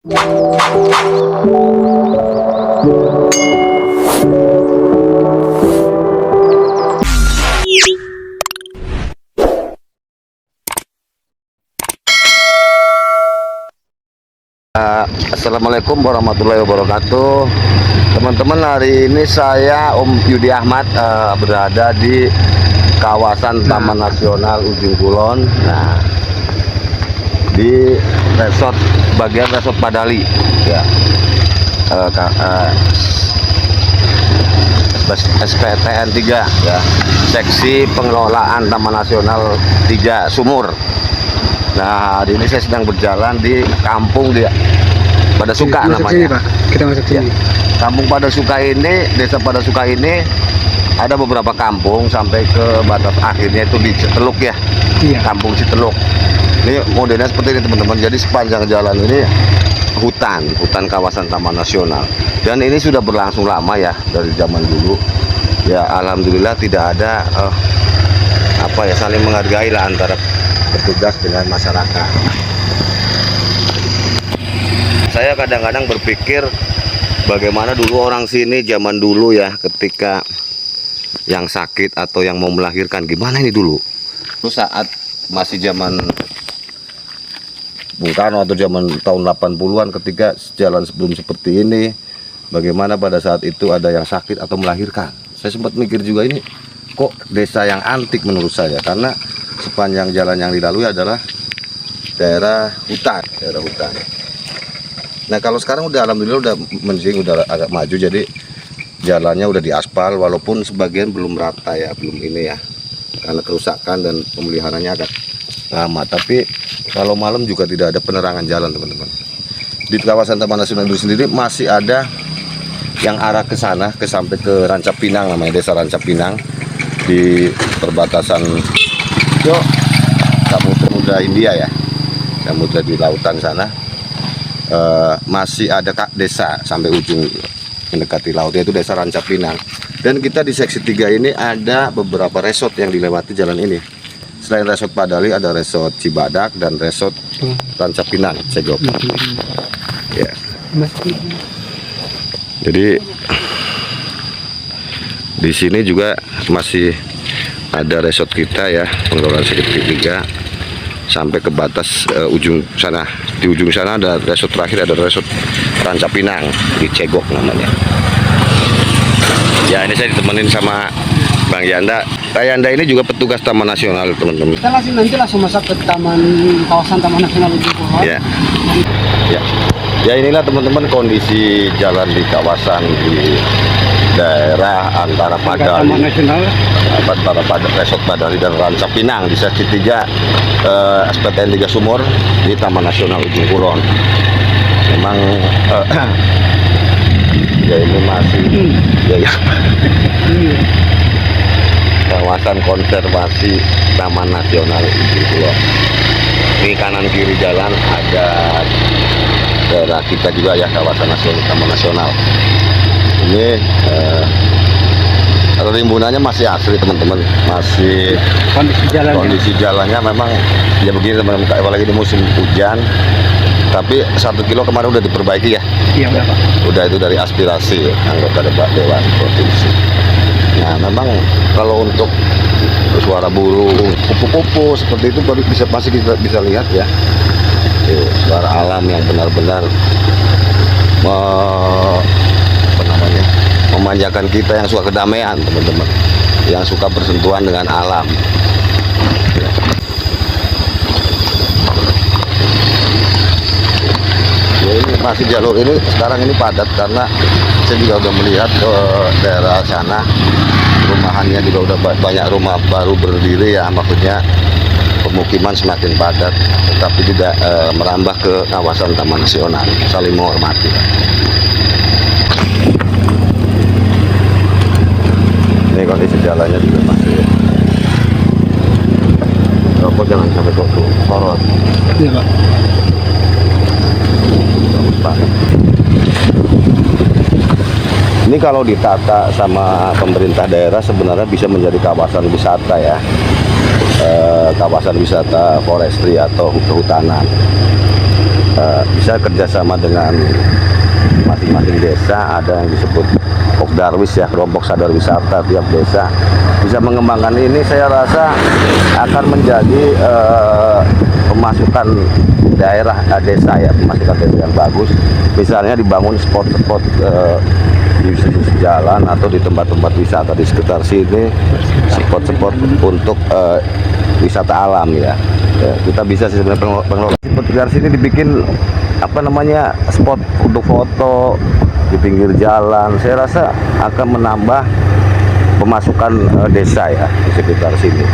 Assalamualaikum warahmatullahi wabarakatuh. Teman-teman, hari ini saya Om Yudi Ahmad berada di kawasan Taman Nasional Ujung Kulon. Nah, di resort, bagian resort Padali ya, SPTN 3 ya, seksi pengelolaan Taman Nasional 3 Sumur. Nah, hari ini saya sedang berjalan di kampung dia Padasuka namanya. Sini, Pak. Kita masuk sini. Kampung Padasuka ini, desa Padasuka ini ada beberapa kampung sampai ke batas akhirnya itu di Citeluk ya. Iya. Kampung Citeluk. Ini modelnya seperti ini teman-teman. Jadi sepanjang jalan ini hutan kawasan Taman Nasional. Dan ini sudah berlangsung lama ya, dari zaman dulu. Ya alhamdulillah tidak ada saling menghargai lah antara petugas dengan masyarakat. Saya kadang-kadang berpikir bagaimana dulu orang sini zaman dulu ya, ketika yang sakit atau yang mau melahirkan, gimana ini dulu saat masih zaman Bung Karno atau zaman tahun 80-an, ketika jalan sebelum seperti ini, bagaimana pada saat itu ada yang sakit atau melahirkan. Saya sempat mikir juga, ini kok desa yang antik menurut saya, karena sepanjang jalan yang dilalui adalah daerah hutan. Nah kalau sekarang udah alhamdulillah udah mending, udah agak maju, jadi jalannya udah diaspal, walaupun sebagian belum rata ya, belum ini ya, karena kerusakan dan pemeliharaannya agak lama. Tapi kalau malam juga tidak ada penerangan jalan teman-teman. Di kawasan Taman Nasional itu sendiri masih ada yang arah ke sana, sampai ke Ranca Pinang, namanya desa Ranca Pinang, di perbatasan Samudra India ya, samudra di lautan sana. Masih ada desa sampai ujung mendekati laut, yaitu desa Ranca Pinang. Dan kita di seksi 3 ini ada beberapa resort yang dilewati jalan ini. Selain resort Padali ada resort Cibadak dan resort Ranca Pinang Cegop ya. Jadi di sini juga masih ada resort kita ya, pengelolaan seksi 3 sampai ke batas ujung sana. Di ujung sana ada resort terakhir, ada resort Ranca Pinang di Cegok namanya. Ya ini saya ditemenin sama Bang Yanda. Pak Yanda ini juga petugas Taman Nasional teman-teman. Kita langsung masuk ke kawasan Taman Nasional Ujung Kulon. Ya. Ya inilah teman-teman kondisi jalan di kawasan di daerah antara Padali, Taman Nasional, antara resort Padali dan Ranca Pinang di seksi 3 SPTN 3 Sumur di Taman Nasional Ujung Kulon. Memang ya ini masih kawasan konservasi Taman Nasional Ujung Kulon. Ini kanan kiri jalan ada daerah kita juga ya, kawasan nasional, Taman Nasional. Ini rimbunannya masih asli teman-teman, masih kondisi jalannya memang ya begini teman-teman, apalagi di musim hujan. Tapi 1 kilo kemarin udah diperbaiki ya. Iya udah Pak. Udah, itu dari aspirasi anggota Dewan Provinsi. Nah memang kalau untuk suara burung, kupu-kupu seperti itu baru masih kita bisa lihat ya. Suara alam yang benar-benar memanjakan kita yang suka kedamaian teman-teman, yang suka bersentuhan dengan alam. Ya, ini masih jalur ini sekarang ini padat karena saya juga udah melihat ke daerah sana, rumahannya juga udah banyak rumah baru berdiri ya, maksudnya pemukiman semakin padat, tetapi tidak merambah ke kawasan Taman Nasional, saling menghormati. Ini kondisi jalannya juga masih rokok, jangan sampai kok sorot. Iya Pak. Ini kalau ditata sama pemerintah daerah sebenarnya bisa menjadi kawasan wisata ya, kawasan wisata forestry atau kehutanan. bisa kerjasama dengan masing-masing desa. Ada yang disebut Pokdarwis ya, kelompok sadar wisata tiap desa bisa mengembangkan ini. Saya rasa akan menjadi pemasukan daerah desa ya, pemasukan desa yang bagus. Misalnya dibangun spot-spot di sisi jalan atau di tempat-tempat wisata di sekitar sini, spot-spot untuk wisata alam ya. Kita bisa sih sebenarnya pengelola sekitar sini dibikin apa namanya spot untuk foto di pinggir jalan. Saya rasa akan menambah pemasukan desa ya di sekitar sini.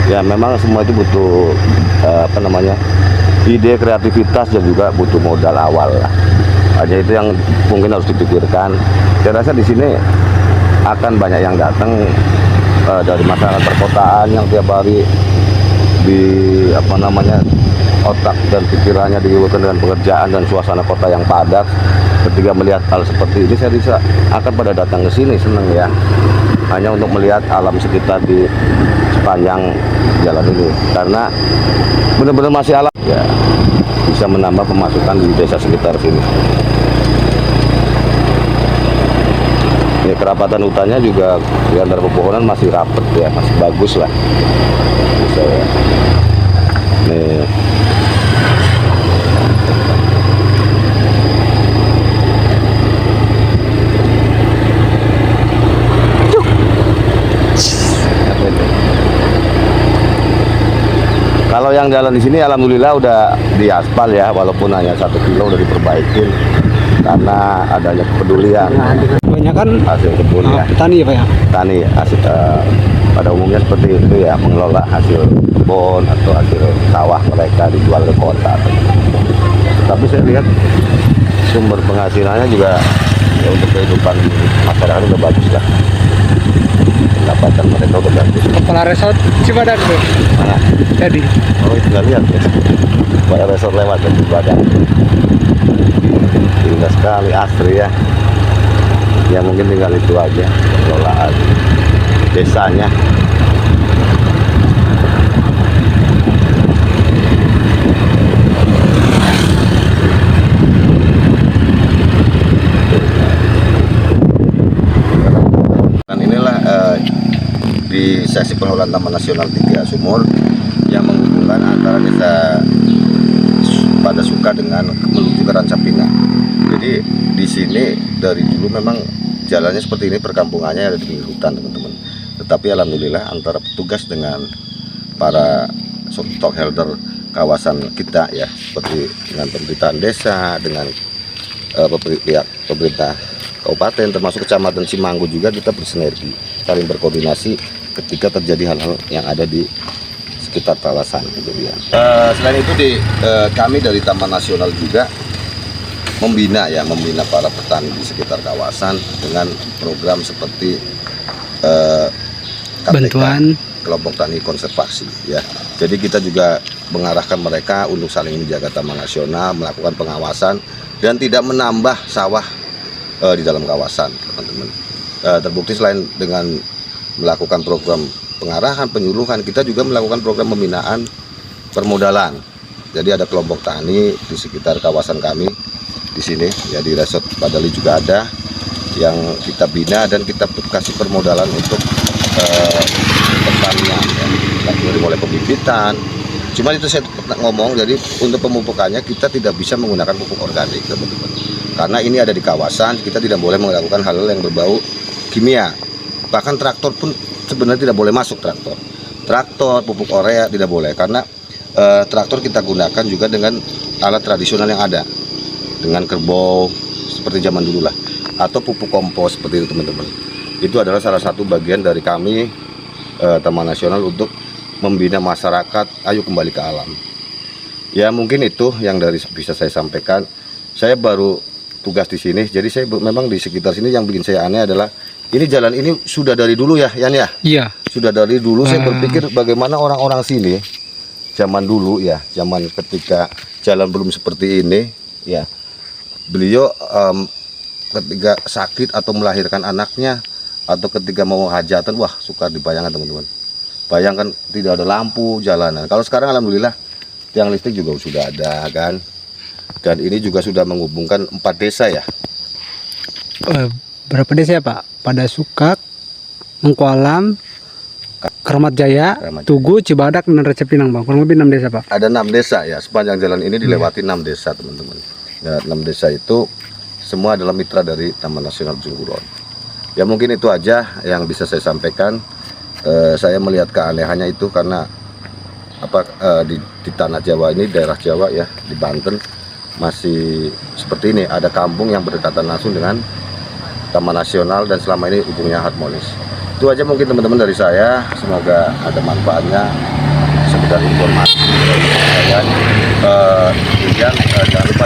Ya memang semua itu butuh apa namanya ide, kreativitas, dan juga butuh modal awal lah. Hanya itu yang mungkin harus dipikirkan. Saya rasa di sini akan banyak yang datang dari masyarakat perkotaan yang tiap hari di apa namanya otak dan pikirannya dibutuhkan dengan pekerjaan dan suasana kota yang padat. Ketika melihat hal seperti ini, saya bisa akan pada datang ke sini, senang ya, hanya untuk melihat alam sekitar di sepanjang jalan ini, karena benar-benar masih alam ya, bisa menambah pemasukan di desa sekitar sini. Ya, kerapatan hutannya juga di antara pepohonan masih rapet ya, masih bagus lah. Bisa ya. Nih. Kalau yang jalan di sini alhamdulillah udah diaspal ya, walaupun hanya 1 kilo udah diperbaikin karena adanya kepedulian. Kebanyakan Hasil kebun ya, petani ya Pak ya? petani hasil, pada umumnya seperti itu ya, mengelola hasil kebun atau hasil sawah mereka dijual ke kota. Tapi saya lihat sumber penghasilannya juga ya, untuk kehidupan masyarakat udah bagus lah. Pendapatan mereka udah bagus. Kepala resort Cibadak tuh. Mana? Jadi. Oh itu nggak lihat ya. Pak resort lewat ke Cibadak. Indah sekali, asri ya. Ya mungkin tinggal itu aja pengelolaan desanya. Dan inilah di seksi pengelolaan Taman Nasional 3 Sumur yang menghubungkan antara desa Padasuka dengan menuju ke Rancapina. Jadi di sini dari dulu memang jalannya seperti ini, perkampungannya ada di pinggir hutan teman-teman. Tetapi alhamdulillah antara petugas dengan para stockholder kawasan kita ya, seperti dengan pemerintahan desa, dengan pihak pemerintah kabupaten, termasuk kecamatan Cimanggu juga, kita bersinergi, saling berkoordinasi ketika terjadi hal-hal yang ada di sekitar kawasan gitu ya. Selain itu kami dari Taman Nasional juga membina para petani di sekitar kawasan dengan program seperti KTK, Bantuan kelompok tani konservasi ya. Jadi kita juga mengarahkan mereka untuk saling menjaga Taman Nasional, melakukan pengawasan dan tidak menambah sawah di dalam kawasan, teman-teman. Terbukti selain dengan melakukan program pengarahan, penyuluhan, kita juga melakukan program pembinaan permodalan. Jadi ada kelompok tani di sekitar kawasan kami di sini ya, di Resort Padali juga ada yang kita bina dan kita kasih permodalan untuk pertanian ya. Dari mulai pembibitan. Cuma itu saya ngomong, jadi untuk pemupukannya kita tidak bisa menggunakan pupuk organik, teman-teman. Karena ini ada di kawasan, kita tidak boleh melakukan hal-hal yang berbau kimia. Bahkan traktor pun sebenarnya tidak boleh masuk, traktor, pupuk urea tidak boleh, karena traktor kita gunakan juga dengan alat tradisional yang ada, dengan kerbau seperti zaman dulu lah, atau pupuk kompos seperti itu, teman-teman. Itu adalah salah satu bagian dari kami Taman Nasional untuk membina masyarakat, ayo kembali ke alam. Ya mungkin itu yang bisa saya sampaikan. Saya baru tugas di sini, jadi saya memang di sekitar sini yang bikin saya aneh adalah ini jalan ini sudah dari dulu ya, Yan ya. Iya. Sudah dari dulu. Saya berpikir bagaimana orang-orang sini zaman dulu ya, zaman ketika jalan belum seperti ini ya. Beliau ketika sakit atau melahirkan anaknya atau ketika mau hajatan, wah sukar dibayangkan, teman-teman. Bayangkan tidak ada lampu jalanan. Kalau sekarang alhamdulillah tiang listrik juga sudah ada kan. Dan ini juga sudah menghubungkan 4 desa ya. Berapa desa ya Pak? Pada Sukak, Mengkualam, Keramat Jaya, Keramat Jaya. Tugu, Cibadak, dan Recepinang Bang. Kurang lebih 6 desa Pak. Ada 6 desa ya, sepanjang jalan ini dilewati 6 desa teman-teman. Ya, 6 desa itu semua adalah mitra dari Taman Nasional Ujung Kulon. Ya mungkin itu aja yang bisa saya sampaikan. Saya melihat keanehannya itu karena di tanah Jawa ini, daerah Jawa ya, di Banten masih seperti ini. Ada kampung yang berdekatan langsung dengan Taman Nasional dan selama ini hubungannya harmonis. Itu aja mungkin teman-teman dari saya. Semoga ada manfaatnya. Sekedar informasi dari saya. Kemudian jangan lupa